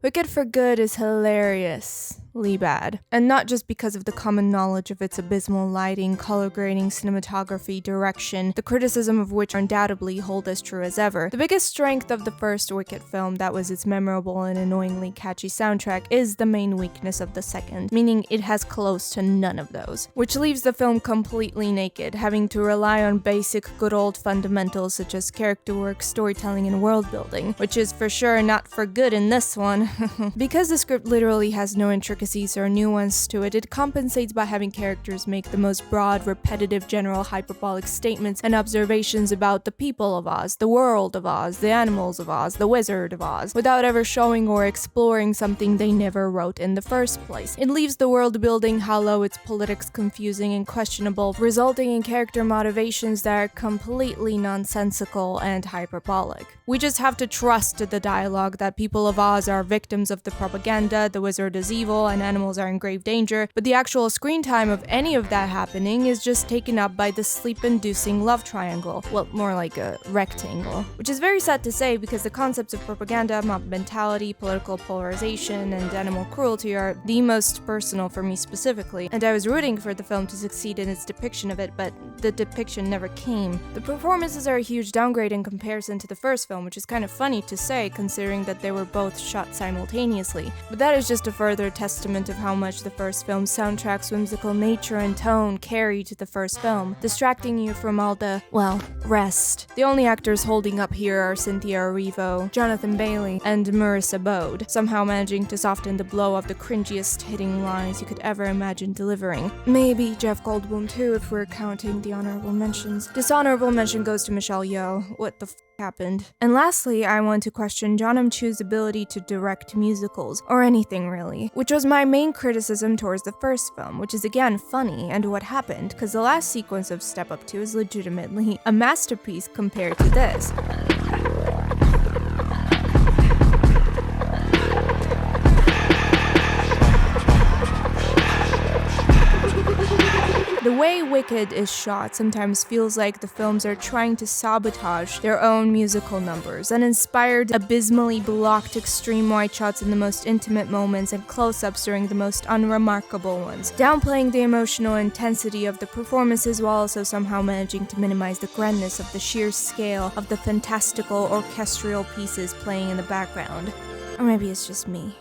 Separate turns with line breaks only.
Wicked for Good is hilariously bad, and not just because of the common knowledge of its abysmal lighting, color grading, cinematography, direction, the criticism of which undoubtedly hold as true as ever. The biggest strength of the first Wicked film, that was its memorable and annoyingly catchy soundtrack, is the main weakness of the second, meaning it has close to none of those, which leaves the film completely naked, having to rely on basic good old fundamentals such as character work, storytelling, and world building, which is for sure not for good in this one. Because the script literally has no intricacies or nuance to it, it compensates by having characters make the most broad, repetitive, general hyperbolic statements and observations about the people of Oz, the world of Oz, the animals of Oz, the Wizard of Oz, without ever showing or exploring something they never wrote in the first place. It leaves the world building hollow, its politics confusing and questionable, resulting in character motivations that are completely nonsensical and hyperbolic. We just have to trust the dialogue that people of Oz are victims of the propaganda, the wizard is evil, and animals are in grave danger, but the actual screen time of any of that happening is just taken up by the sleep-inducing love triangle. Well, more like a rectangle. Which is very sad to say because the concepts of propaganda, mob mentality, political polarization, and animal cruelty are the most personal for me specifically, and I was rooting for the film to succeed in its depiction of it, but the depiction never came. The performances are a huge downgrade in comparison to the first film, which is kind of funny to say considering that they were both shot simultaneously, but that is just a further testament of how much the first film's soundtrack's whimsical nature and tone carried to the first film, distracting you from all the, well, rest. The only actors holding up here are Cynthia Erivo, Jonathan Bailey, and Marissa Bode, somehow managing to soften the blow of the cringiest hitting lines you could ever imagine delivering. Maybe Jeff Goldblum too if we're counting the honorable mentions. Dishonorable mention goes to Michelle Yeoh. What the happened? And lastly, I want to question Jon M. Chu's ability to direct musicals, or anything really, which was my main criticism towards the first film, which is again funny and what happened, because the last sequence of Step Up 2 is legitimately a masterpiece compared to this. The way Wicked is shot sometimes feels like the films are trying to sabotage their own musical numbers, and inspired abysmally blocked extreme wide shots in the most intimate moments and close-ups during the most unremarkable ones, downplaying the emotional intensity of the performances while also somehow managing to minimize the grandness of the sheer scale of the fantastical orchestral pieces playing in the background. Or maybe it's just me.